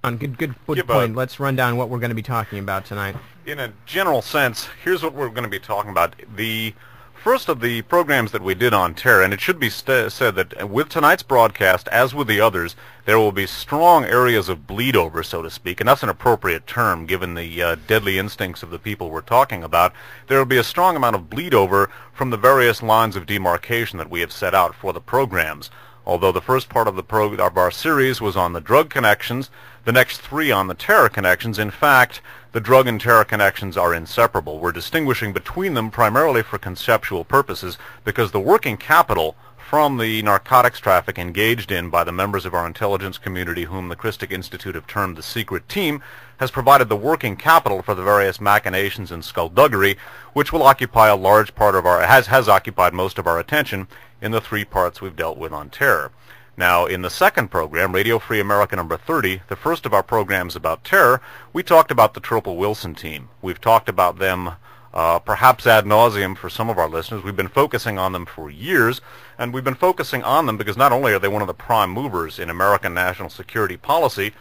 Good point. Let's run down what we're going to be talking about tonight. In a general sense, here's what we're going to be talking about. The first of the programs that we did on terror, and it should be said that with tonight's broadcast, as with the others, there will be strong areas of bleed over, so to speak, and that's an appropriate term given the deadly instincts of the people we're talking about. There will be a strong amount of bleed over from the various lines of demarcation that we have set out for the programs. Although the first part of our series was on the drug connections, the next three on the terror connections. In fact, the drug and terror connections are inseparable. We're distinguishing between them primarily for conceptual purposes because the working capital from the narcotics traffic engaged in by the members of our intelligence community, whom the Christic Institute have termed the secret team, has provided the working capital for the various machinations and skullduggery, which will occupy a large part of has occupied most of our attention in the three parts we've dealt with on terror. Now, in the second program, Radio Free America number 30, the first of our programs about terror, we talked about the Triple Wilson team. We've talked about them perhaps ad nauseum for some of our listeners. We've been focusing on them for years, and we've been focusing on them because not only are they one of the prime movers in American national security policy,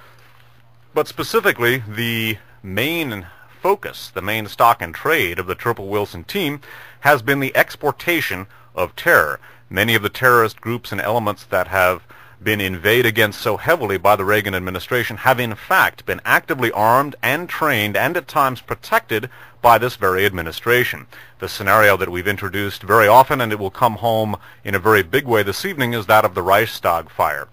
but specifically the main focus, the main stock and trade of the Triple Wilson team has been the exportation of terror. Many of the terrorist groups and elements that have been invaded against so heavily by the Reagan administration have in fact been actively armed and trained and at times protected by this very administration. The scenario that we've introduced very often, and it will come home in a very big way this evening, is that of the Reichstag fire.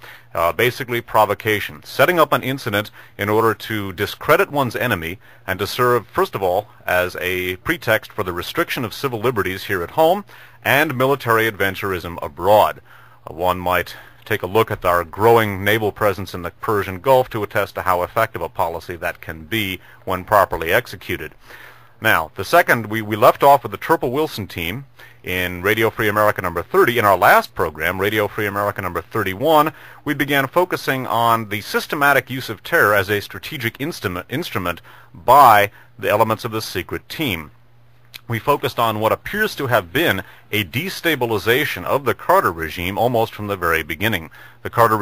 Basically provocation, setting up an incident in order to discredit one's enemy and to serve, first of all, as a pretext for the restriction of civil liberties here at home and military adventurism abroad. One might take a look at our growing naval presence in the Persian Gulf to attest to how effective a policy that can be when properly executed. Now, the second, we left off with the Triple Wilson team in Radio Free America number 30. In our last program, Radio Free America number 31, we began focusing on the systematic use of terror as a strategic instrument by the elements of the secret team. We focused on what appears to have been a destabilization of the Carter regime almost from the very beginning. The Carter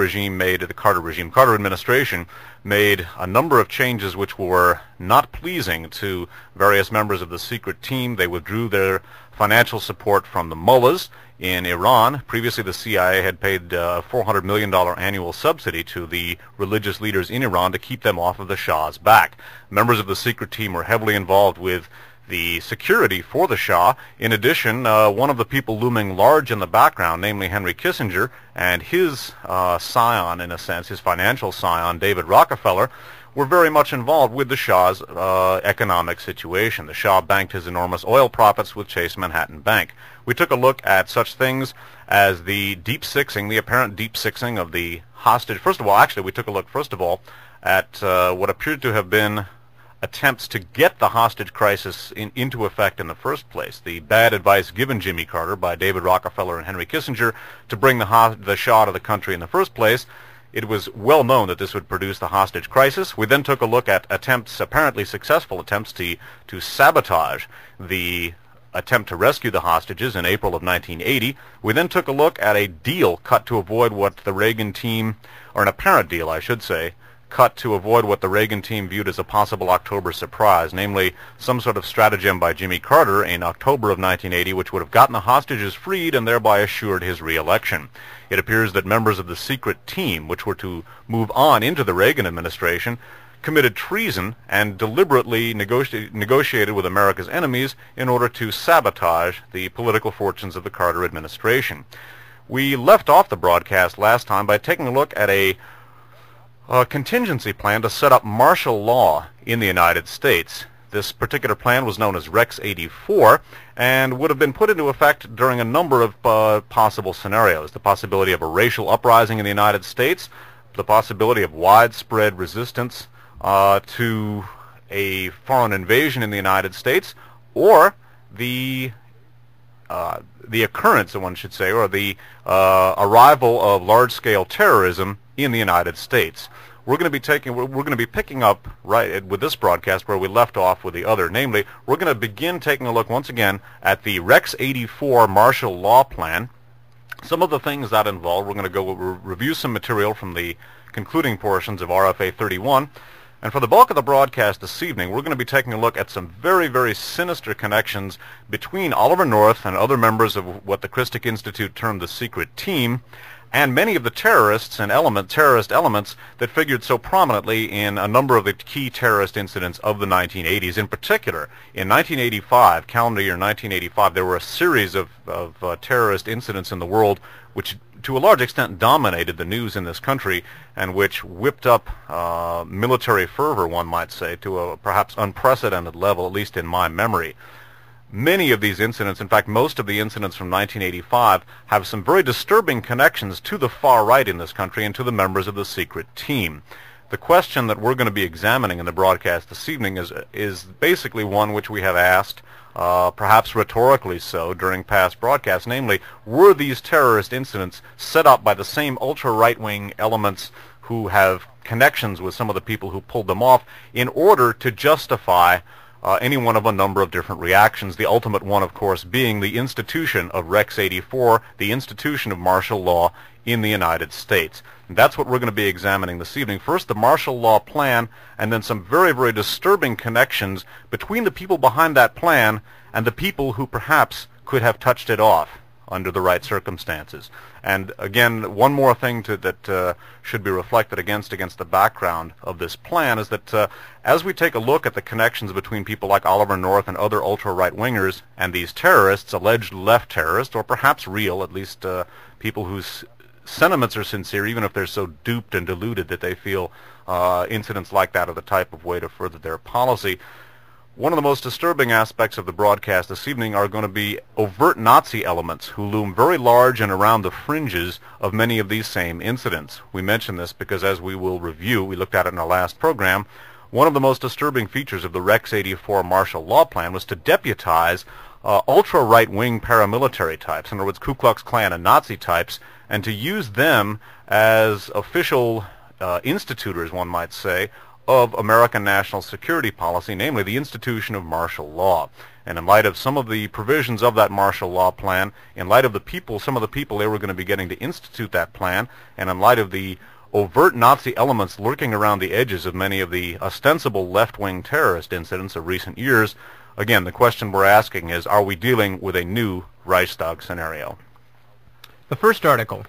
administration made a number of changes which were not pleasing to various members of the secret team. They withdrew their financial support from the mullahs in Iran. Previously, the CIA had paid a $400 million annual subsidy to the religious leaders in Iran to keep them off of the Shah's back. Members of the secret team were heavily involved with the security for the Shah. In addition, one of the people looming large in the background, namely Henry Kissinger, and his scion, in a sense, his financial scion, David Rockefeller, were very much involved with the Shah's economic situation. The Shah banked his enormous oil profits with Chase Manhattan Bank. We took a look at such things as the the apparent deep-sixing of the hostage. First of all, actually, we took a look, first of all, at what appeared to have been attempts to get the hostage crisis into effect in the first place. The bad advice given Jimmy Carter by David Rockefeller and Henry Kissinger to bring the Shah to the country in the first place. It was well known that this would produce the hostage crisis. We then took a look at apparently successful attempts to sabotage the attempt to rescue the hostages in April of 1980. We then took a look at a deal cut to avoid what the Reagan team, or an apparent deal, I should say, cut to avoid what the Reagan team viewed as a possible October surprise, namely some sort of stratagem by Jimmy Carter in October of 1980 which would have gotten the hostages freed and thereby assured his re-election. It appears that members of the secret team, which were to move on into the Reagan administration, committed treason and deliberately negotiated with America's enemies in order to sabotage the political fortunes of the Carter administration. We left off the broadcast last time by taking a look at a contingency plan to set up martial law in the United States. This particular plan was known as Rex 84 and would have been put into effect during a number of possible scenarios. The possibility of a racial uprising in the United States, the possibility of widespread resistance to a foreign invasion in the United States, or the occurrence, one should say, or the arrival of large-scale terrorism in the United States. We're going to be picking up right with this broadcast where we left off with the other. Namely, we're going to begin taking a look once again at the Rex 84 martial law plan. Some of the things that involve, we're going to go review some material from the concluding portions of RFA 31. And for the bulk of the broadcast this evening, we're going to be taking a look at some very, very sinister connections between Oliver North and other members of what the Christic Institute termed the secret team, and many of the terrorists and terrorist elements that figured so prominently in a number of the key terrorist incidents of the 1980s. In particular, in 1985, calendar year 1985, there were a series of terrorist incidents in the world which to a large extent dominated the news in this country and which whipped up military fervor, one might say, to a perhaps unprecedented level, at least in my memory. Many of these incidents, in fact most of the incidents from 1985, have some very disturbing connections to the far right in this country and to the members of the secret team. The question that we're going to be examining in the broadcast this evening is basically one which we have asked, perhaps rhetorically so, during past broadcasts, namely, were these terrorist incidents set up by the same ultra-right-wing elements who have connections with some of the people who pulled them off in order to justify any one of a number of different reactions, the ultimate one, of course, being the institution of Rex 84, the institution of martial law in the United States. And that's what we're going to be examining this evening. First, the martial law plan, and then some very, very disturbing connections between the people behind that plan and the people who perhaps could have touched it off under the right circumstances. And again, one more thing that should be reflected against the background of this plan is that as we take a look at the connections between people like Oliver North and other ultra-right-wingers and these terrorists, alleged left terrorists, or perhaps real, at least people whose sentiments are sincere, even if they're so duped and deluded that they feel incidents like that are the type of way to further their policy. One of the most disturbing aspects of the broadcast this evening are going to be overt Nazi elements who loom very large and around the fringes of many of these same incidents. We mention this because, as we will review, we looked at it in our last program, one of the most disturbing features of the Rex 84 martial law plan was to deputize ultra-right-wing paramilitary types, in other words, Ku Klux Klan and Nazi types, and to use them as official institutors, one might say, of American national security policy, namely the institution of martial law. And in light of some of the provisions of that martial law plan, in light of some of the people they were going to be getting to institute that plan, and in light of the overt Nazi elements lurking around the edges of many of the ostensible left-wing terrorist incidents of recent years, again, the question we're asking is, are we dealing with a new Reichstag scenario? The first article,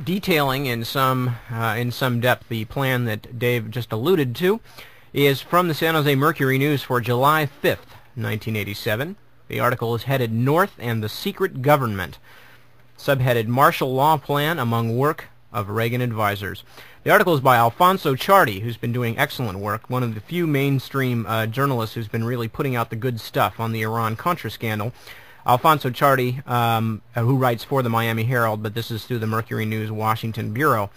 detailing in some depth the plan that Dave just alluded to, is from the San Jose Mercury News for July 5th, 1987. The article is headed North and the Secret Government, subheaded Martial Law Plan Among Work of Reagan Advisors. The article is by Alfonso Ciardi, who's been doing excellent work, one of the few mainstream journalists who's been really putting out the good stuff on the Iran-Contra scandal. Alfonso Ciardi, who writes for the Miami Herald, but this is through the Mercury News Washington Bureau.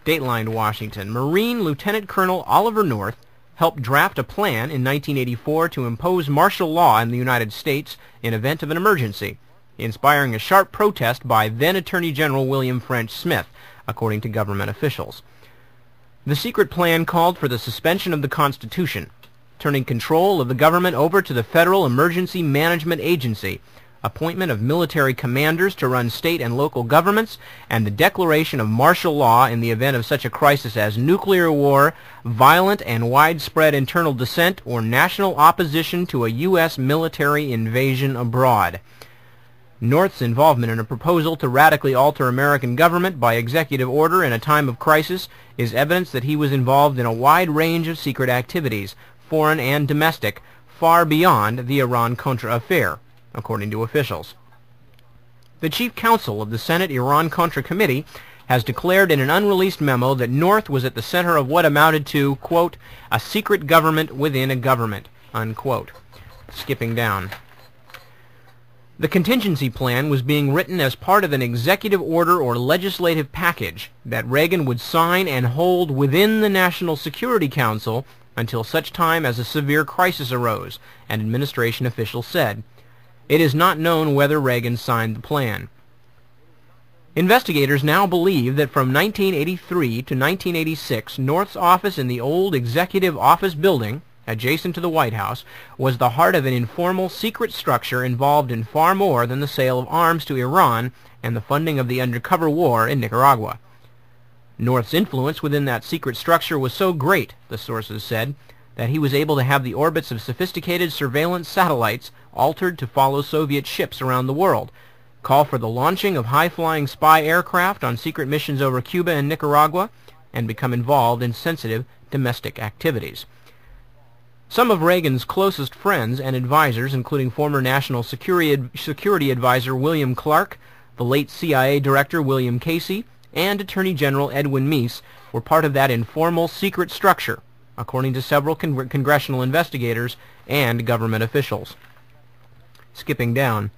Dateline Washington. Marine Lieutenant Colonel Oliver North helped draft a plan in 1984 to impose martial law in the United States in event of an emergency, inspiring a sharp protest by then Attorney General William French Smith, according to government officials. The secret plan called for the suspension of the Constitution, turning control of the government over to the Federal Emergency Management Agency, appointment of military commanders to run state and local governments, and the declaration of martial law in the event of such a crisis as nuclear war, violent and widespread internal dissent, or national opposition to a U.S. military invasion abroad. North's involvement in a proposal to radically alter American government by executive order in a time of crisis is evidence that he was involved in a wide range of secret activities, foreign and domestic, far beyond the Iran-Contra affair, according to officials. The chief counsel of the Senate Iran-Contra Committee has declared in an unreleased memo that North was at the center of what amounted to, quote, a secret government within a government, unquote. Skipping down. The contingency plan was being written as part of an executive order or legislative package that Reagan would sign and hold within the National Security Council until such time as a severe crisis arose, an administration official said. It is not known whether Reagan signed the plan. Investigators now believe that from 1983 to 1986, North's office in the old Executive Office Building, adjacent to the White House, was the heart of an informal secret structure involved in far more than the sale of arms to Iran and the funding of the undercover war in Nicaragua. North's influence within that secret structure was so great, the sources said, that he was able to have the orbits of sophisticated surveillance satellites altered to follow Soviet ships around the world, call for the launching of high-flying spy aircraft on secret missions over Cuba and Nicaragua, and become involved in sensitive domestic activities. Some of Reagan's closest friends and advisors, including former National Security Advisor William Clark, the late CIA Director William Casey, and Attorney General Edwin Meese, were part of that informal secret structure, according to several congressional investigators and government officials. Skipping down.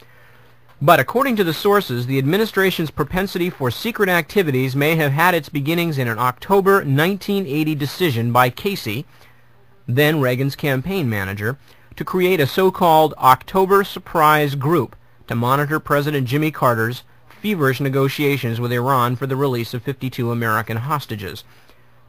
But according to the sources, the administration's propensity for secret activities may have had its beginnings in an October 1980 decision by Casey, then Reagan's campaign manager, to create a so-called October Surprise Group to monitor President Jimmy Carter's feverish negotiations with Iran for the release of 52 American hostages.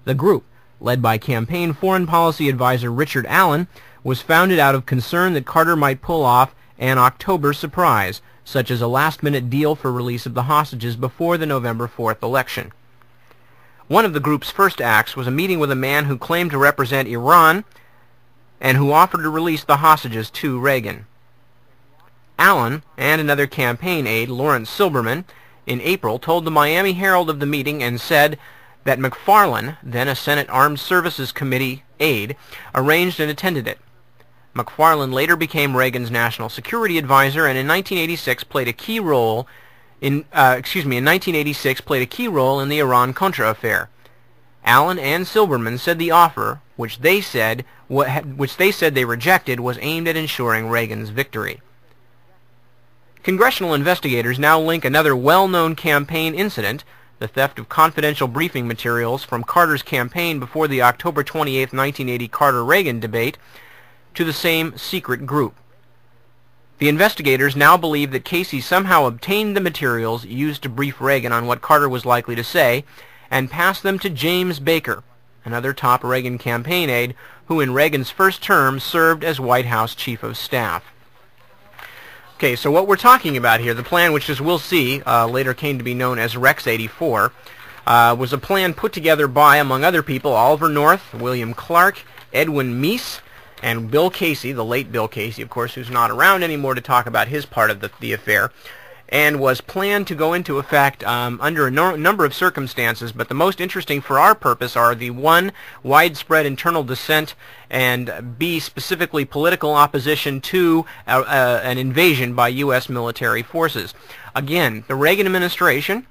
The group, led by campaign foreign policy advisor Richard Allen, was founded out of concern that Carter might pull off an October surprise, such as a last-minute deal for release of the hostages before the November 4th election. One of the group's first acts was a meeting with a man who claimed to represent Iran and who offered to release the hostages to Reagan. Allen and another campaign aide, Lawrence Silberman, in April told the Miami Herald of the meeting and said that McFarlane, then a Senate Armed Services Committee aide, arranged and attended it. McFarlane later became Reagan's national security advisor and in 1986 played a key role in the Iran-Contra affair. Allen and Silberman said the offer, which they said they rejected, was aimed at ensuring Reagan's victory. Congressional investigators now link another well-known campaign incident, the theft of confidential briefing materials from Carter's campaign before the October 28, 1980 Carter-Reagan debate, to the same secret group. The investigators now believe that Casey somehow obtained the materials used to brief Reagan on what Carter was likely to say and passed them to James Baker, another top Reagan campaign aide who in Reagan's first term served as White House Chief of Staff. Okay, so what we're talking about here, the plan, which as we'll see later came to be known as Rex 84, was a plan put together by, among other people, Oliver North, William Clark, Edwin Meese, and Bill Casey, the late Bill Casey, of course, who's not around anymore to talk about his part of the affair, and was planned to go into effect under a number of circumstances, but the most interesting for our purpose are the one, widespread internal dissent, and B, specifically political opposition to an invasion by U.S. military forces. Again, the Reagan administration,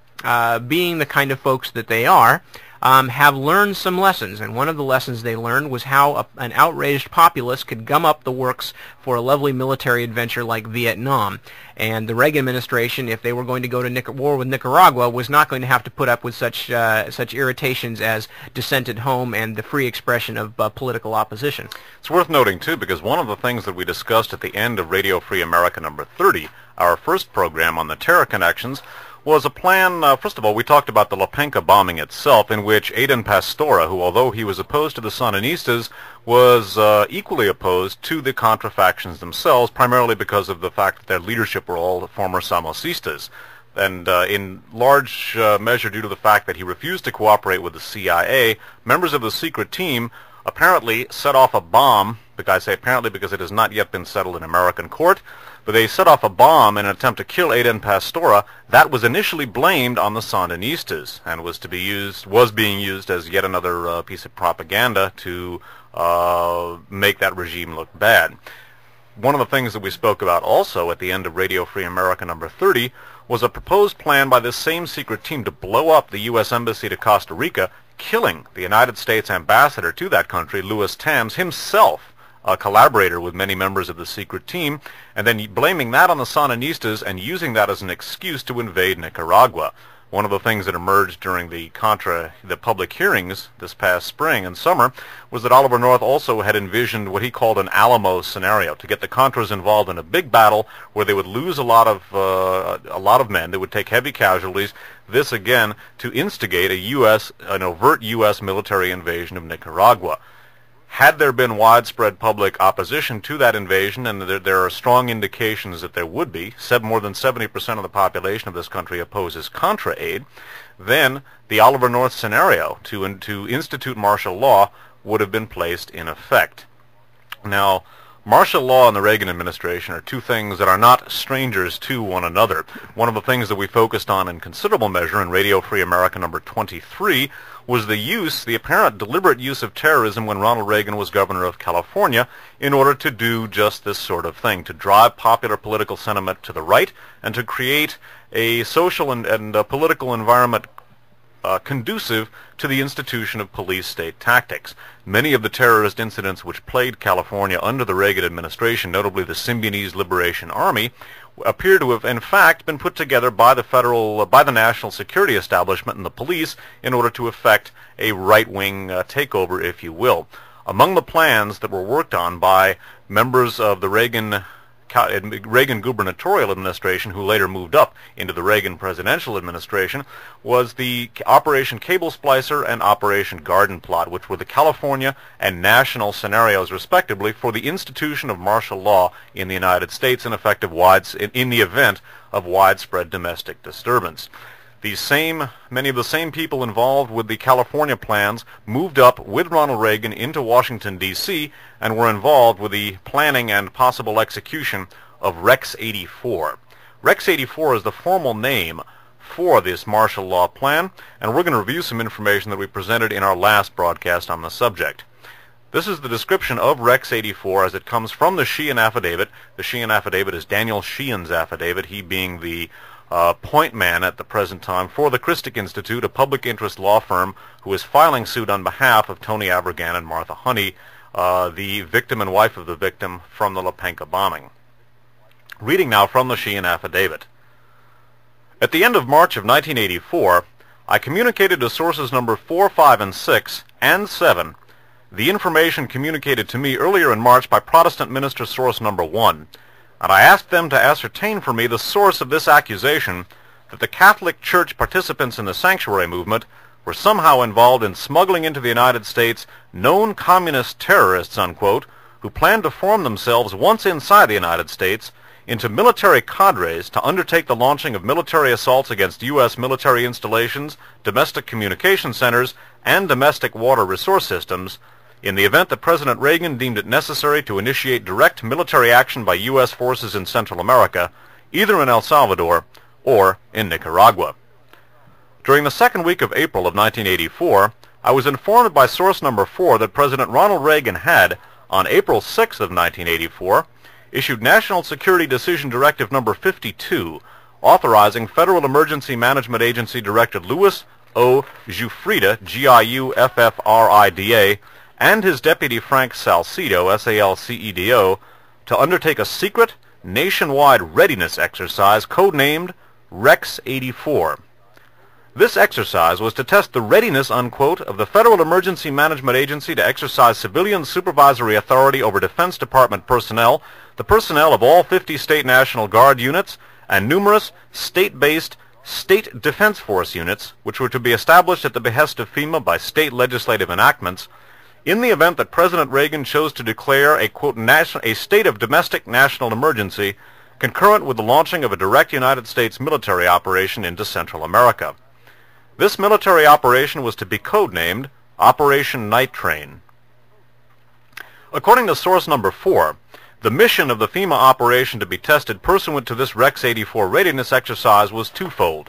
being the kind of folks that they are, have learned some lessons, and one of the lessons they learned was how an outraged populace could gum up the works for a lovely military adventure like Vietnam. And the Reagan administration, if they were going to go to war with Nicaragua, was not going to have to put up with such irritations as dissent at home and the free expression of political opposition. It's worth noting, too, because one of the things that we discussed at the end of Radio Free America number 30, our first program on the terror connections, was a plan. First of all, we talked about the Lopinka bombing itself, in which Aiden Pastora, who although he was opposed to the Sandinistas, was equally opposed to the Contra factions themselves, primarily because of the fact that their leadership were all former Samosistas. And in large measure due to the fact that he refused to cooperate with the CIA, members of the secret team apparently set off a bomb. I say apparently because it has not yet been settled in American court, but they set off a bomb in an attempt to kill Aiden Pastora that was initially blamed on the Sandinistas and was being used as yet another piece of propaganda to make that regime look bad. One of the things that we spoke about also at the end of Radio Free America number 30 was a proposed plan by this same secret team to blow up the U.S. Embassy to Costa Rica, killing the United States ambassador to that country, Louis Tams, himself a collaborator with many members of the secret team, and then blaming that on the Sandinistas and using that as an excuse to invade Nicaragua. One of the things that emerged during the public hearings this past spring and summer was that Oliver North also had envisioned what he called an Alamo scenario, to get the Contras involved in a big battle where they would lose a lot of men, they would take heavy casualties, this again to instigate an overt U.S. military invasion of Nicaragua. Had there been widespread public opposition to that invasion, and there are strong indications that there would be, more than 70% of the population of this country opposes Contra aid, then the Oliver North scenario to institute martial law would have been placed in effect. Now, martial law and the Reagan administration are two things that are not strangers to one another. One of the things that we focused on in considerable measure in Radio Free America number 23 was the apparent deliberate use of terrorism when Ronald Reagan was governor of California in order to do just this sort of thing, to drive popular political sentiment to the right and to create a social and political environment conducive to the institution of police-state tactics. Many of the terrorist incidents which plagued California under the Reagan administration, notably the Symbionese Liberation Army, appear to have in fact been put together by the national security establishment and the police in order to effect a right-wing takeover, if you will. Among the plans that were worked on by members of the Reagan gubernatorial administration, who later moved up into the Reagan presidential administration, was the Operation Cable Splicer and Operation Garden Plot, which were the California and national scenarios, respectively, for the institution of martial law in the United States in the event of widespread domestic disturbance. Many of the same people involved with the California plans moved up with Ronald Reagan into Washington, D.C., and were involved with the planning and possible execution of Rex 84. Rex 84 is the formal name for this martial law plan, and we're going to review some information that we presented in our last broadcast on the subject. This is the description of Rex 84 as it comes from the Sheehan Affidavit. The Sheehan Affidavit is Daniel Sheehan's affidavit, he being the point man at the present time for the Christic Institute, a public interest law firm who is filing suit on behalf of Tony Abergan and Martha Honey, the victim and wife of the victim from the Lepenka bombing. Reading now from the Sheehan Affidavit. At the end of March of 1984, I communicated to sources number 4, 5, and 6, and 7, the information communicated to me earlier in March by Protestant minister source number 1, and I asked them to ascertain for me the source of this accusation that the Catholic Church participants in the sanctuary movement were somehow involved in smuggling into the United States known communist terrorists, unquote, who planned to form themselves once inside the United States into military cadres to undertake the launching of military assaults against U.S. military installations, domestic communication centers, and domestic water resource systems, in the event that President Reagan deemed it necessary to initiate direct military action by U.S. forces in Central America, either in El Salvador or in Nicaragua. During the second week of April of 1984, I was informed by source number 4 that President Ronald Reagan had, on April 6 of 1984, issued National Security Decision Directive number 52, authorizing Federal Emergency Management Agency Director Louis O. Giuffrida, Giuffrida, and his deputy Frank Salcedo, Salcedo, to undertake a secret, nationwide readiness exercise codenamed Rex 84. This exercise was to test the readiness, unquote, of the Federal Emergency Management Agency to exercise civilian supervisory authority over Defense Department personnel, the personnel of all 50 state National Guard units, and numerous state-based State Defense Force units, which were to be established at the behest of FEMA by state legislative enactments, in the event that President Reagan chose to declare a, quote, a state of domestic national emergency concurrent with the launching of a direct United States military operation into Central America. This military operation was to be codenamed Operation Night Train. According to source number 4, the mission of the FEMA operation to be tested pursuant to this Rex 84 readiness exercise was twofold.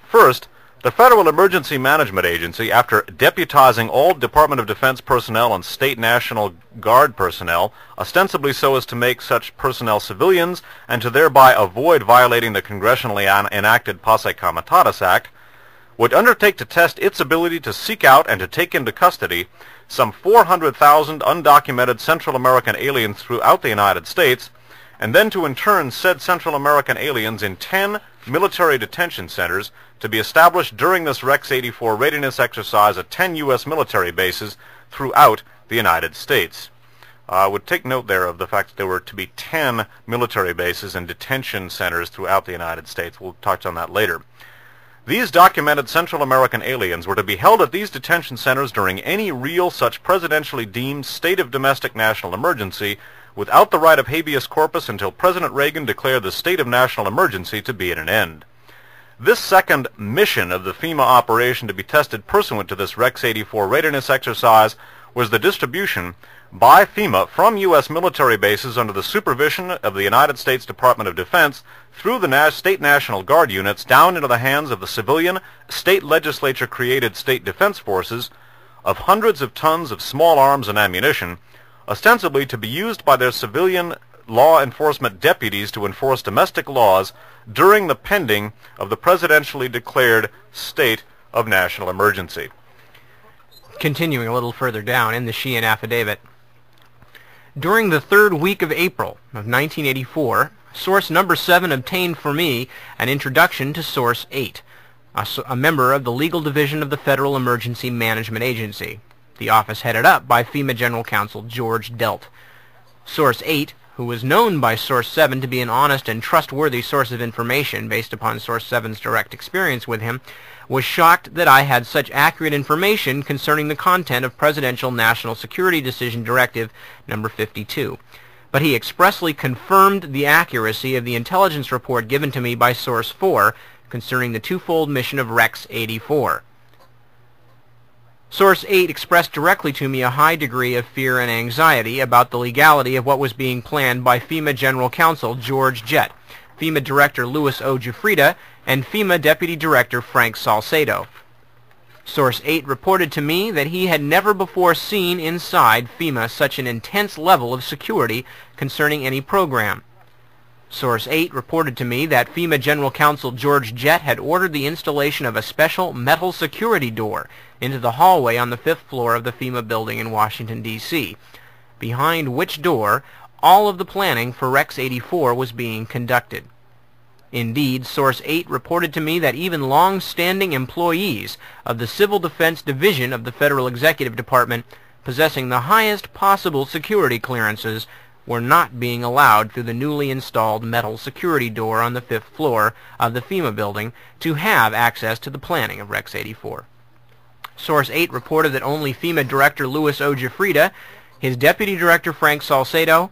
First, the Federal Emergency Management Agency, after deputizing all Department of Defense personnel and State National Guard personnel, ostensibly so as to make such personnel civilians and to thereby avoid violating the congressionally enacted Posse Comitatus Act, would undertake to test its ability to seek out and to take into custody some 400,000 undocumented Central American aliens throughout the United States, and then to intern said Central American aliens in 10 military detention centers to be established during this Rex 84 readiness exercise at 10 U.S. military bases throughout the United States. I would take note there of the fact that there were to be 10 military bases and detention centers throughout the United States. We'll touch on that later. These documented Central American aliens were to be held at these detention centers during any real such presidentially deemed state of domestic national emergency without the right of habeas corpus until President Reagan declared the state of national emergency to be at an end. This second mission of the FEMA operation to be tested pursuant to this Rex 84 readiness exercise was the distribution by FEMA from U.S. military bases under the supervision of the United States Department of Defense through the State National Guard units down into the hands of the civilian, state legislature-created state defense forces of hundreds of tons of small arms and ammunition, ostensibly to be used by their civilian law enforcement deputies to enforce domestic laws during the pending of the presidentially declared state of national emergency. Continuing a little further down in the Sheehan affidavit. During the third week of April of 1984, Source Number 7 obtained for me an introduction to Source 8, a member of the Legal Division of the Federal Emergency Management Agency, the office headed up by FEMA General Counsel George Delt. Source 8, who was known by Source 7 to be an honest and trustworthy source of information based upon Source 7's direct experience with him, was shocked that I had such accurate information concerning the content of Presidential National Security Decision Directive Number 52. But he expressly confirmed the accuracy of the intelligence report given to me by Source 4 concerning the twofold mission of Rex 84. Source 8 expressed directly to me a high degree of fear and anxiety about the legality of what was being planned by FEMA General Counsel George Jett, FEMA Director Louis O. Giuffrida, and FEMA Deputy Director Frank Salcedo. Source 8 reported to me that he had never before seen inside FEMA such an intense level of security concerning any program. Source 8 reported to me that FEMA General Counsel George Jett had ordered the installation of a special metal security door into the hallway on the 5th floor of the FEMA building in Washington, D.C., behind which door all of the planning for Rex 84 was being conducted. Indeed, Source 8 reported to me that even long-standing employees of the Civil Defense Division of the Federal Executive Department, possessing the highest possible security clearances, were not being allowed through the newly installed metal security door on the 5th floor of the FEMA building to have access to the planning of Rex 84. Source 8 reported that only FEMA Director Louis O. Giuffrida, his Deputy Director Frank Salcedo,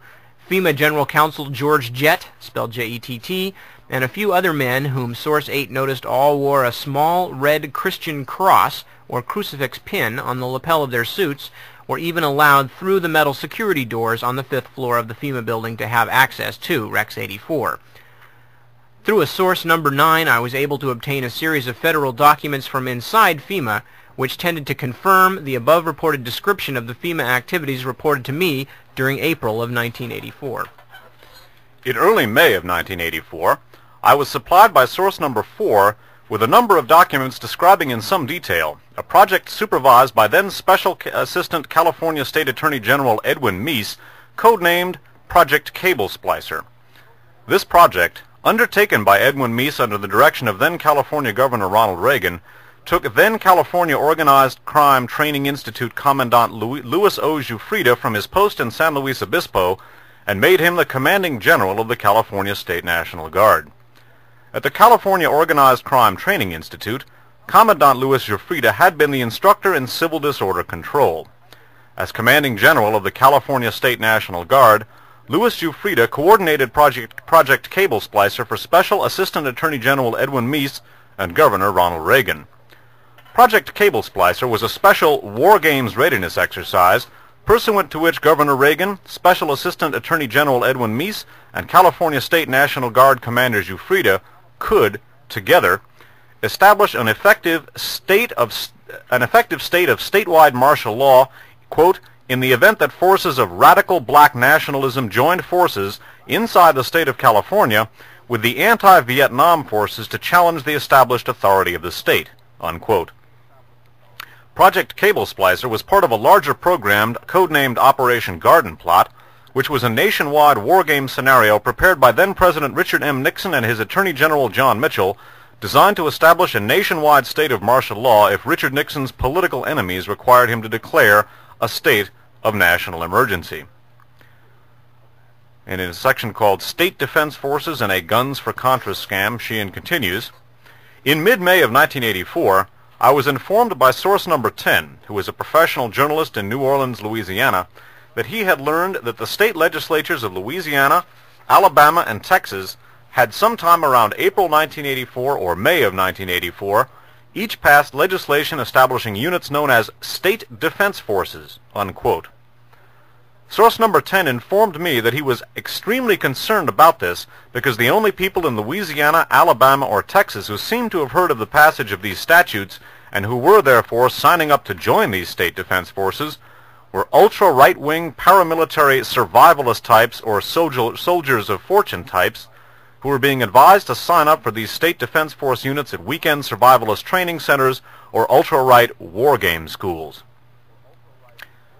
FEMA General Counsel George Jett, spelled J-E-T-T, and a few other men whom Source 8 noticed all wore a small red Christian cross or crucifix pin on the lapel of their suits, were even allowed through the metal security doors on the 5th floor of the FEMA building to have access to Rex 84. Through a source number 9, I was able to obtain a series of federal documents from inside FEMA, which tended to confirm the above reported description of the FEMA activities reported to me during April of 1984. In early May of 1984, I was supplied by source number 4 with a number of documents describing in some detail a project supervised by then Special Assistant California State Attorney General Edwin Meese, codenamed Project Cable Splicer. This project, undertaken by Edwin Meese under the direction of then California Governor Ronald Reagan, took then California Organized Crime Training Institute Commandant Louis O. Giuffrida from his post in San Luis Obispo and made him the commanding general of the California State National Guard. At the California Organized Crime Training Institute, Commandant Louis Giuffrida had been the instructor in civil disorder control. As commanding general of the California State National Guard, Louis Giuffrida coordinated Project Cable Splicer for Special Assistant Attorney General Edwin Meese and Governor Ronald Reagan. Project Cable Splicer was a special war games readiness exercise pursuant to which Governor Reagan, Special Assistant Attorney General Edwin Meese, and California State National Guard Commander Giuffrida could, together, establish an effective state of statewide martial law, quote, in the event that forces of radical black nationalism joined forces inside the state of California with the anti-Vietnam forces to challenge the established authority of the state, unquote. Project Cable Splicer was part of a larger program codenamed Operation Garden Plot, which was a nationwide war game scenario prepared by then-President Richard M. Nixon and his Attorney General John Mitchell, designed to establish a nationwide state of martial law if Richard Nixon's political enemies required him to declare a state of national emergency. And in a section called State Defense Forces and a Guns for Contra Scam, Sheehan continues, In mid-May of 1984, I was informed by source number 10, who is a professional journalist in New Orleans, Louisiana, that he had learned that the state legislatures of Louisiana, Alabama, and Texas had sometime around April 1984 or May of 1984 each passed legislation establishing units known as state defense forces, unquote. Source number 10 informed me that he was extremely concerned about this because the only people in Louisiana, Alabama, or Texas who seemed to have heard of the passage of these statutes and who were therefore signing up to join these state defense forces were ultra-right-wing paramilitary survivalist types or soldiers of fortune types who were being advised to sign up for these state defense force units at weekend survivalist training centers or ultra-right war game schools.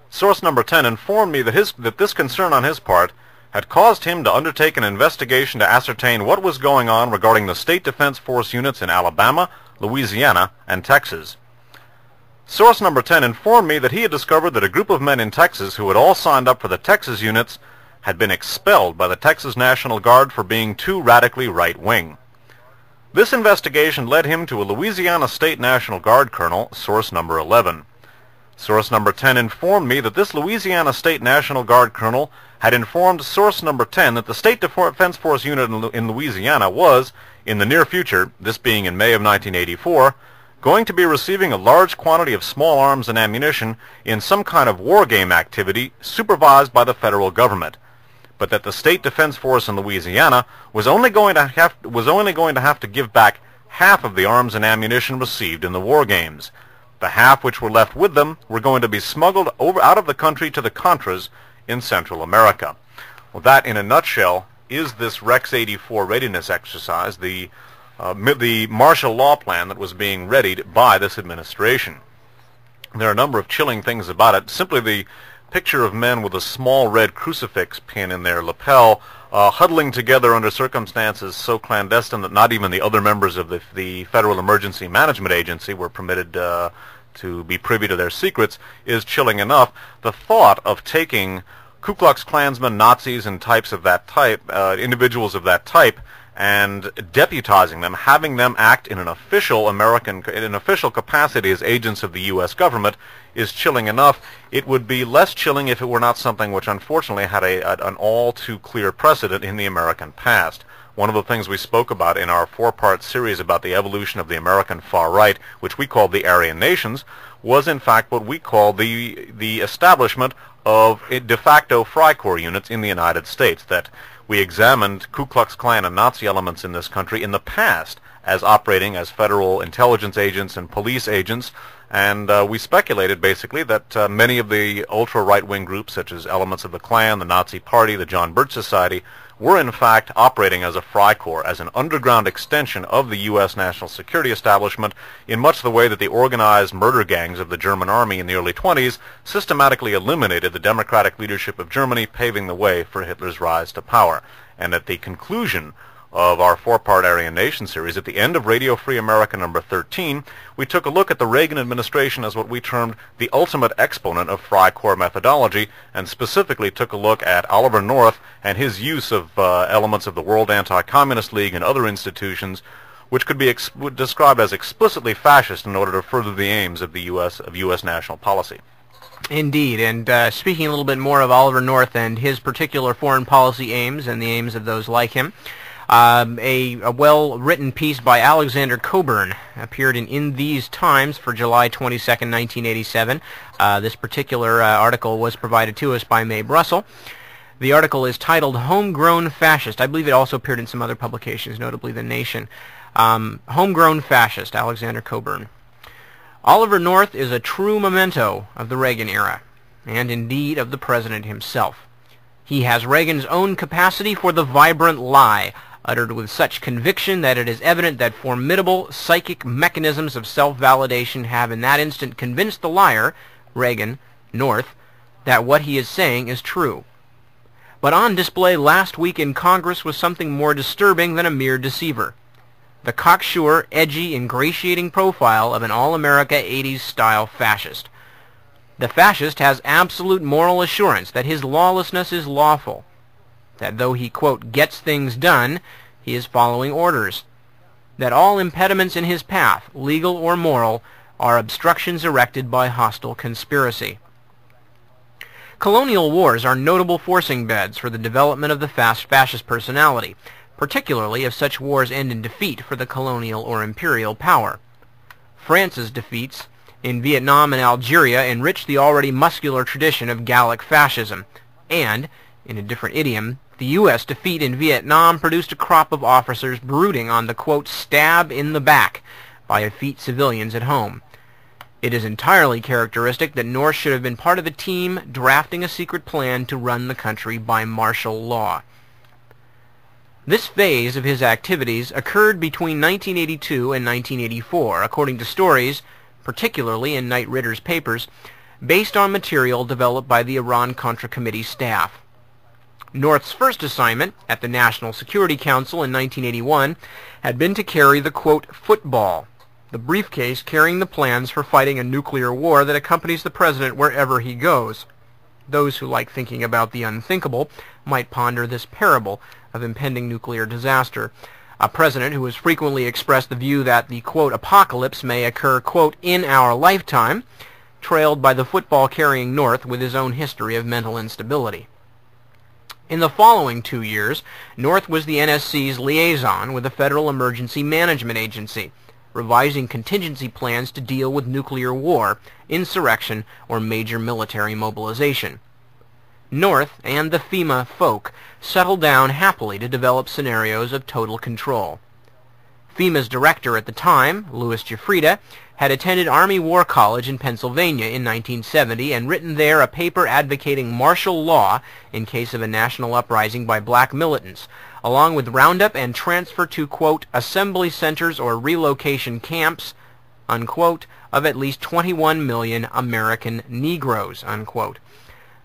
Source number 10 informed me that this concern on his part had caused him to undertake an investigation to ascertain what was going on regarding the state defense force units in Alabama, Louisiana, and Texas. Source number 10 informed me that he had discovered that a group of men in Texas who had all signed up for the Texas units had been expelled by the Texas National Guard for being too radically right-wing. This investigation led him to a Louisiana State National Guard colonel, source number 11. Source number 10 informed me that this Louisiana State National Guard colonel had informed source number 10 that the State Defense Force unit in Louisiana was, in the near future, this being in May of 1984, going to be receiving a large quantity of small arms and ammunition in some kind of war game activity supervised by the federal government, but that the State Defense Force in Louisiana was only going to have to give back half of the arms and ammunition received in the war games. The half which were left with them were going to be smuggled out of the country to the Contras in Central America. Well, that, in a nutshell, is this Rex 84 readiness exercise, the martial law plan that was being readied by this administration. There are a number of chilling things about it. Simply the picture of men with a small red crucifix pin in their lapel, huddling together under circumstances so clandestine that not even the other members of the Federal Emergency Management Agency were permitted to be privy to their secrets, is chilling enough. The thought of taking Ku Klux Klansmen, Nazis, and types of that type, individuals of that type, and deputizing them, having them act in an official capacity as agents of the U.S. government, is chilling enough. It would be less chilling if it were not something which unfortunately had an all too clear precedent in the American past. One of the things we spoke about in our four-part series about the evolution of the American far right, which we called the Aryan nations, was in fact what we call the establishment of de facto Freikorps units in the United States, that we examined Ku Klux Klan and Nazi elements in this country in the past as operating as federal intelligence agents and police agents, and we speculated basically that many of the ultra-right-wing groups, such as elements of the Klan, the Nazi Party, the John Birch Society, were in fact operating as a Freikorps, as an underground extension of the U.S. national security establishment, in much the way that the organized murder gangs of the German army in the early 20s systematically eliminated the democratic leadership of Germany, paving the way for Hitler's rise to power. And at the conclusion of our four-part Aryan Nation series, at the end of Radio Free America number 13, we took a look at the Reagan administration as what we termed the ultimate exponent of Freikorps methodology, and specifically took a look at Oliver North and his use of elements of the World Anti-Communist League and other institutions, which could be described as explicitly fascist in order to further the aims of the U.S. national policy. Indeed, and speaking a little bit more of Oliver North and his particular foreign policy aims and the aims of those like him, a well-written piece by Alexander Coburn appeared in These Times for July 22nd, 1987. This particular article was provided to us by Mae Brussel. The article is titled Homegrown Fascist. I believe it also appeared in some other publications, notably The Nation. Homegrown Fascist, Alexander Coburn. Oliver North is a true memento of the Reagan era, and indeed of the president himself. He has Reagan's own capacity for the vibrant lie, uttered with such conviction that it is evident that formidable psychic mechanisms of self-validation have in that instant convinced the liar, Reagan, North, that what he is saying is true. But on display last week in Congress was something more disturbing than a mere deceiver. The cocksure, edgy, ingratiating profile of an all-America 80s-style fascist. The fascist has absolute moral assurance that his lawlessness is lawful, that though he, quote, gets things done, he is following orders. that all impediments in his path, legal or moral, are obstructions erected by hostile conspiracy. Colonial wars are notable forcing beds for the development of the fascist personality, particularly if such wars end in defeat for the colonial or imperial power. France's defeats in Vietnam and Algeria enriched the already muscular tradition of Gallic fascism, and, in a different idiom, the U.S. defeat in Vietnam produced a crop of officers brooding on the, quote, stab in the back by effete civilians at home. It is entirely characteristic that North should have been part of the team drafting a secret plan to run the country by martial law. This phase of his activities occurred between 1982 and 1984, according to stories, particularly in Knight Ritter's papers, based on material developed by the Iran-Contra Committee staff. North's first assignment at the National Security Council in 1981 had been to carry the, quote, football, the briefcase carrying the plans for fighting a nuclear war that accompanies the president wherever he goes. Those who like thinking about the unthinkable might ponder this parable of impending nuclear disaster. A president who has frequently expressed the view that the, quote, apocalypse may occur, quote, in our lifetime, trailed by the football-carrying North with his own history of mental instability. In the following 2 years, North was the NSC's liaison with the Federal Emergency Management Agency, revising contingency plans to deal with nuclear war, insurrection, or major military mobilization. North and the FEMA folk settled down happily to develop scenarios of total control. FEMA's director at the time, Louis Giuffrida, had attended Army War College in Pennsylvania in 1970 and written there a paper advocating martial law in case of a national uprising by black militants, along with roundup and transfer to, quote, assembly centers or relocation camps, unquote, of at least 21 million American Negroes, unquote.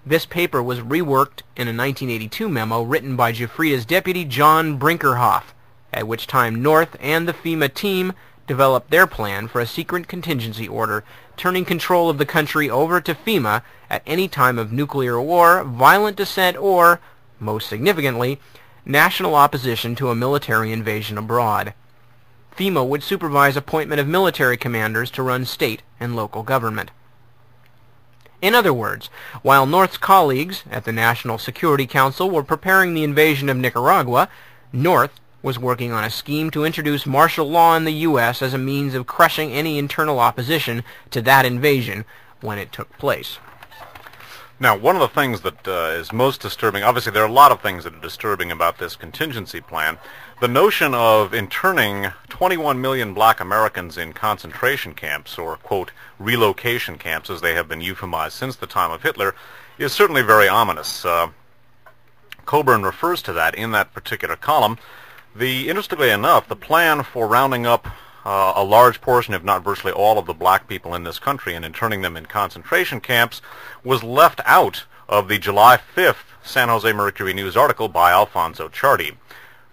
This paper was reworked in a 1982 memo written by Giuffrida's deputy John Brinkerhoff, at which time North and the FEMA team developed their plan for a secret contingency order, turning control of the country over to FEMA at any time of nuclear war, violent dissent, or, most significantly, national opposition to a military invasion abroad. FEMA would supervise appointment of military commanders to run state and local government. In other words, while North's colleagues at the National Security Council were preparing the invasion of Nicaragua, North was working on a scheme to introduce martial law in the U.S. as a means of crushing any internal opposition to that invasion when it took place. Now, one of the things that is most disturbing, obviously there are a lot of things that are disturbing about this contingency plan. The notion of interning 21 million black Americans in concentration camps, or, quote, relocation camps, as they have been euphemized since the time of Hitler, is certainly very ominous. Coburn refers to that in that particular column. Interestingly enough, the plan for rounding up a large portion, if not virtually all, of the black people in this country and interning them in concentration camps was left out of the July 5th San Jose Mercury News article by Alfonso Ciardi.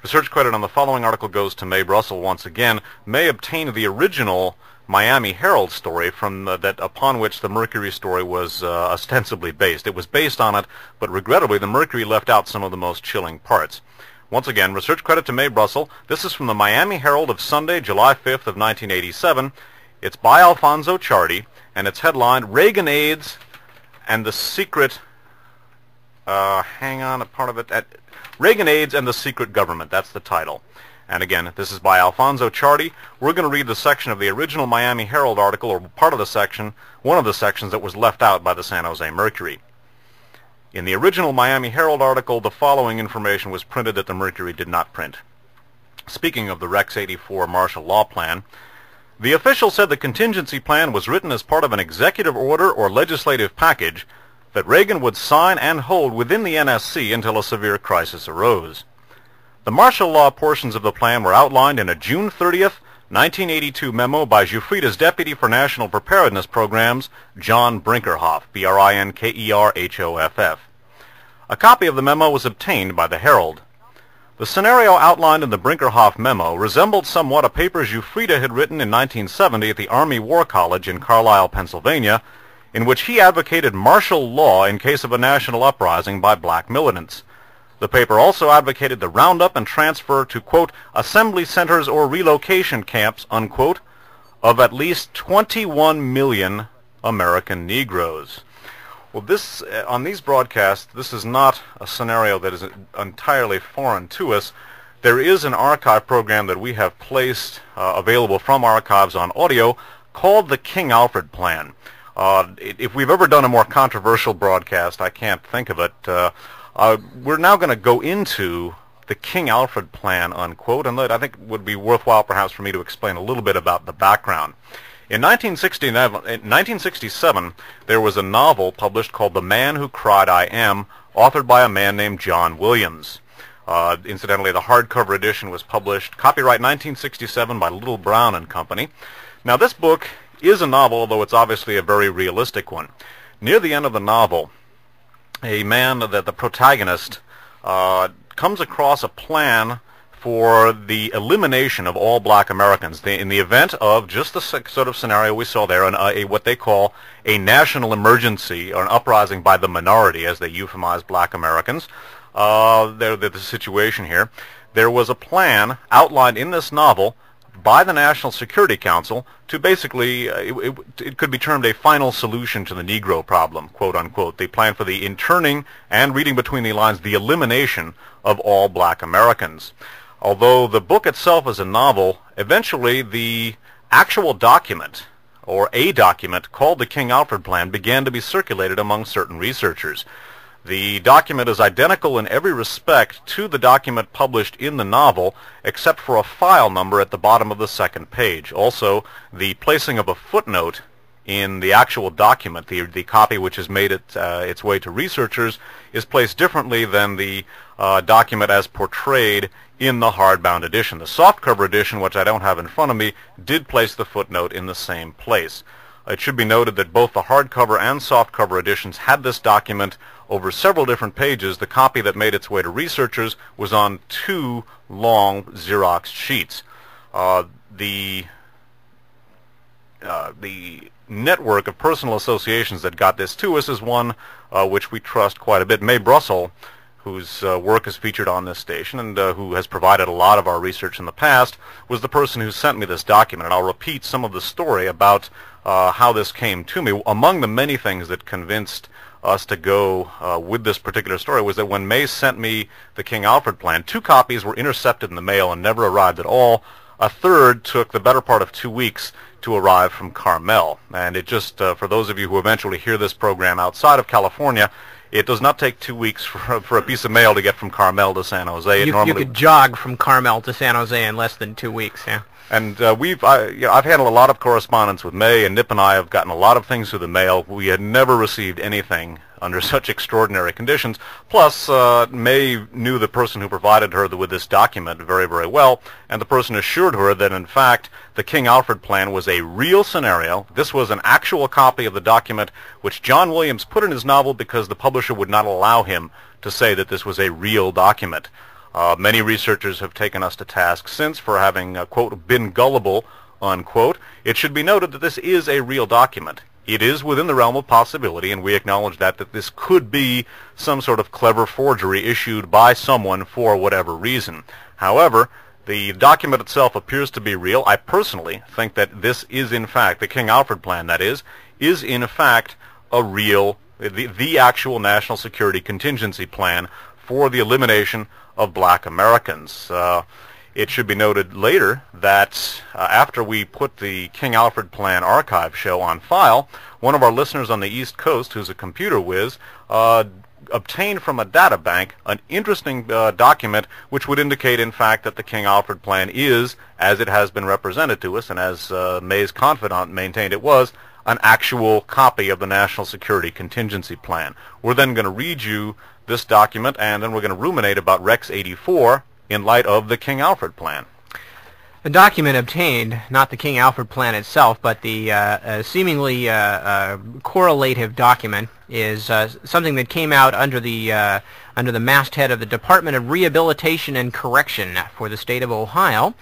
Research credit on the following article goes to Mae Brussel once again. May obtained the original Miami Herald story from that upon which the Mercury story was ostensibly based. It was based on it, but regrettably the Mercury left out some of the most chilling parts. Once again, research credit to Mae Brussel. This is from the Miami Herald of Sunday, July 5th of 1987. It's by Alfonso Ciardi, and it's headlined, Reagan AIDS and the Secret... Reagan AIDS and the Secret Government. That's the title. And again, this is by Alfonso Ciardi. We're going to read the section of the original Miami Herald article, or part of the section, one of the sections that was left out by the San Jose Mercury. In the original Miami Herald article, the following information was printed that the Mercury did not print. Speaking of the Rex 84 martial law plan, the official said the contingency plan was written as part of an executive order or legislative package that Reagan would sign and hold within the NSC until a severe crisis arose. The martial law portions of the plan were outlined in a June 30th, 1982 memo by Giuffrida's Deputy for National Preparedness Programs, John Brinkerhoff, Brinkerhoff. A copy of the memo was obtained by the Herald. The scenario outlined in the Brinkerhoff memo resembled somewhat a paper Giuffrida had written in 1970 at the Army War College in Carlisle, Pennsylvania, in which he advocated martial law in case of a national uprising by black militants. The paper also advocated the roundup and transfer to, quote, assembly centers or relocation camps, unquote, of at least 21 million American Negroes. Well, this on these broadcasts, this is not a scenario that is entirely foreign to us. There is an archive program that we have placed available from archives on audio called the King Alfred Plan. If we've ever done a more controversial broadcast, I can't think of it. We're now going to go into the King Alfred Plan, unquote, and I think it would be worthwhile perhaps for me to explain a little bit about the background. In 1967, there was a novel published called The Man Who Cried I Am, authored by a man named John Williams. Incidentally, the hardcover edition was published, copyright 1967 by Little Brown and Company. Now, this book is a novel, although it's obviously a very realistic one. Near the end of the novel, a man, the protagonist, comes across a plan for the elimination of all black Americans in the event of just the sort of scenario we saw there, what they call a national emergency or an uprising by the minority, as they euphemize black Americans. The situation here. There was a plan outlined in this novel by the National Security Council to basically, it could be termed a final solution to the Negro problem, quote unquote. They planned for the interning and, reading between the lines, the elimination of all black Americans. Although the book itself is a novel, eventually the actual document, or a document called the King Alfred Plan, began to be circulated among certain researchers. The document is identical in every respect to the document published in the novel, except for a file number at the bottom of the second page. Also, the placing of a footnote in the actual document, the copy which has made its way to researchers, is placed differently than the document as portrayed in the hardbound edition. The softcover edition, which I don't have in front of me, did place the footnote in the same place. It should be noted that both the hardcover and softcover editions had this document over several different pages. The copy that made its way to researchers was on 2 long Xerox sheets. The network of personal associations that got this to us is one which we trust quite a bit. Mae Brussel, whose work is featured on this station and who has provided a lot of our research in the past, was the person who sent me this document. And I'll repeat some of the story about how this came to me. Among the many things that convinced us to go with this particular story was that when Mae sent me the King Alfred Plan, 2 copies were intercepted in the mail and never arrived at all. A third took the better part of 2 weeks to arrive from Carmel. And it just, for those of you who eventually hear this program outside of California, it does not take 2 weeks for a piece of mail to get from Carmel to San Jose. You could jog from Carmel to San Jose in less than 2 weeks, yeah. And I've handled a lot of correspondence with Mae, and Nip and I have gotten a lot of things through the mail. We had never received anything under such extraordinary conditions. Plus, Mae knew the person who provided her with this document very, very well, and the person assured her that, in fact, the King Alfred Plan was a real scenario. This was an actual copy of the document which John Williams put in his novel because the publisher would not allow him to say that this was a real document. Many researchers have taken us to task since for having, quote, been gullible, unquote. It should be noted that this is a real document. It is within the realm of possibility, and we acknowledge that this could be some sort of clever forgery issued by someone for whatever reason. However, the document itself appears to be real. I personally think that this is, in fact, the King Alfred Plan, that is in fact a real, the actual national security contingency plan for the elimination of black Americans. It should be noted later that after we put the King Alfred Plan archive show on file, one of our listeners on the East Coast, who's a computer whiz, obtained from a data bank an interesting document which would indicate, in fact, that the King Alfred Plan is, as it has been represented to us, and as Mae's confidant maintained it was, an actual copy of the National Security Contingency Plan. We're then going to read you this document, and then we're going to ruminate about Rex 84 in light of the King Alfred Plan. The document obtained, not the King Alfred Plan itself, but the seemingly correlative document, is something that came out under the masthead of the Department of Rehabilitation and Correction for the state of Ohio.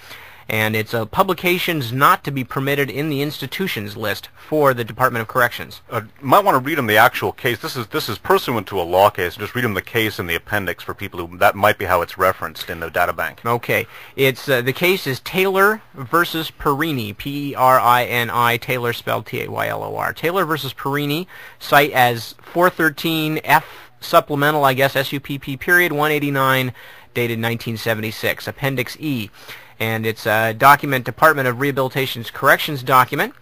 and it's publications not to be permitted in the institutions list for the Department of Corrections. Might want to read them the actual case. This is pursuant to a law case. Just read them the case in the appendix for people who, that might be how it's referenced in the data bank. Okay. It's the case is Taylor versus Perini, P-E-R-I-N-I, Taylor spelled T-A-Y-L-O-R. Taylor versus Perini, cite as 413 F supplemental, I guess, SUPP period 189, dated 1976, Appendix E. And it's a document, Department of Rehabilitation's Corrections document,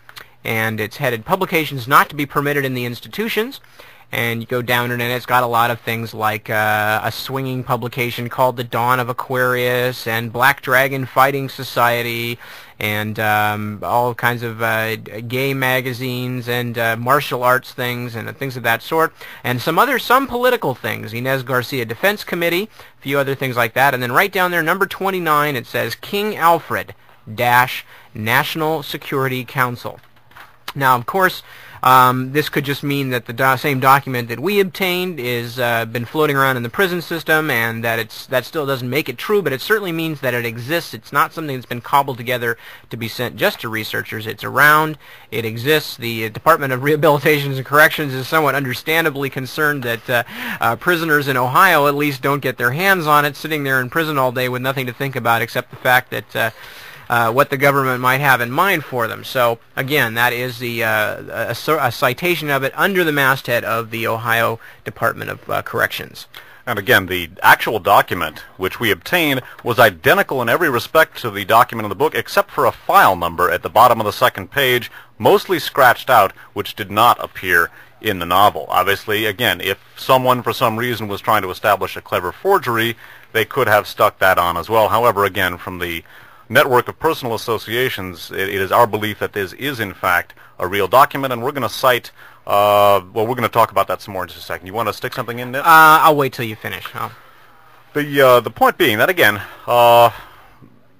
and it's headed Publications Not to be Permitted in the Institutions. And you go down and it's got a lot of things like a swinging publication called The Dawn of Aquarius and Black Dragon Fighting Society and all kinds of gay magazines and martial arts things and things of that sort, and some political things, Inez Garcia Defense Committee, a few other things like that. And then right down there, number 29, it says King Alfred dash National Security Council. Now, of course, this could just mean that the same document that we obtained is been floating around in the prison system, and that that still doesn't make it true, but it certainly means that it exists. It's not something that's been cobbled together to be sent just to researchers. It's around. It exists. The Department of Rehabilitation and Corrections is somewhat understandably concerned that prisoners in Ohio at least don't get their hands on it, sitting there in prison all day with nothing to think about except the fact that what the government might have in mind for them. So again, that is a citation of it under the masthead of the Ohio Department of Corrections. And again, the actual document which we obtained was identical in every respect to the document in the book, except for a file number at the bottom of the second page, mostly scratched out, which did not appear in the novel. Obviously, again, if someone for some reason was trying to establish a clever forgery, they could have stuck that on as well. However, again, from the network of personal associations, it is our belief that this is in fact a real document, and we're going to cite, well, we're going to talk about that some more in just a second. You want to stick something in there? I'll wait till you finish. The point being that, again,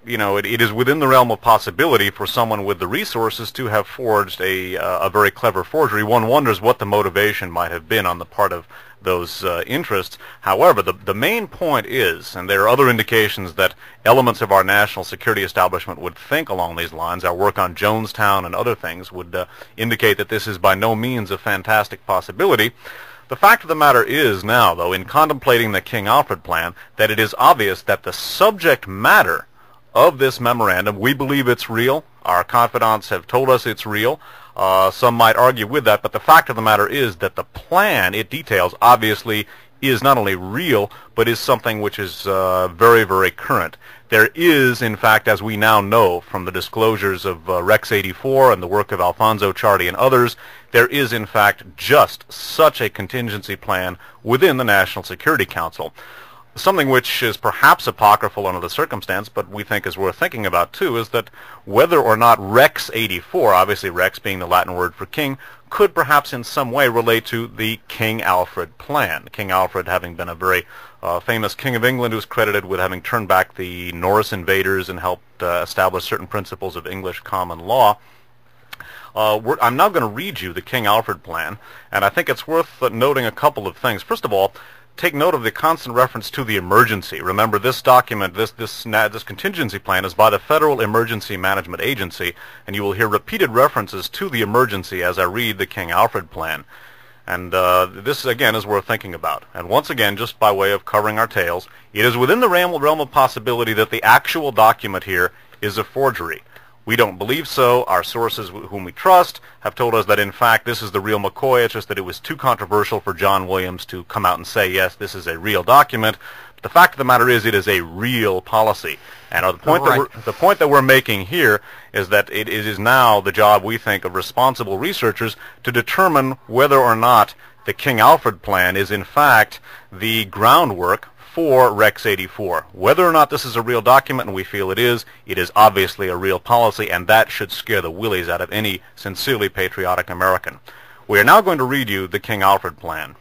you know, it is within the realm of possibility for someone with the resources to have forged a very clever forgery. One wonders what the motivation might have been on the part of those interests. However, the main point is, and there are other indications that elements of our national security establishment would think along these lines, our work on Jonestown and other things would indicate that this is by no means a fantastic possibility. The fact of the matter is now, though, in contemplating the King Alfred plan, that it is obvious that the subject matter of this memorandum, we believe it's real. Our confidants have told us it's real. Some might argue with that, but the fact of the matter is that the plan it details obviously is not only real, but is something which is very, very current. There is, in fact, as we now know from the disclosures of Rex 84 and the work of Alfonso Ciardi and others, there is, in fact, just such a contingency plan within the National Security Council. Something which is perhaps apocryphal under the circumstance, but we think is worth thinking about too, is that whether or not Rex 84, obviously Rex being the Latin word for king, could perhaps in some way relate to the King Alfred plan. King Alfred having been a very famous king of England who is credited with having turned back the Norse invaders and helped establish certain principles of English common law. I'm now going to read you the King Alfred plan, and I think it's worth noting a couple of things. First of all, take note of the constant reference to the emergency. Remember, this document, this contingency plan is by the Federal Emergency Management Agency, and you will hear repeated references to the emergency as I read the King Alfred plan. And this, again, is worth thinking about. And once again, just by way of covering our tales, it is within the realm of possibility that the actual document here is a forgery. We don't believe so. Our sources, whom we trust, have told us that, in fact, this is the real McCoy. It's just that it was too controversial for John Williams to come out and say, yes, this is a real document. But the fact of the matter is, it is a real policy. And the point that we're making here is that it is now the job, we think, of responsible researchers to determine whether or not the King Alfred plan is, in fact, the groundwork for Rex 84. Whether or not this is a real document, and we feel it is obviously a real policy, and that should scare the willies out of any sincerely patriotic American. We are now going to read you the King Alfred plan.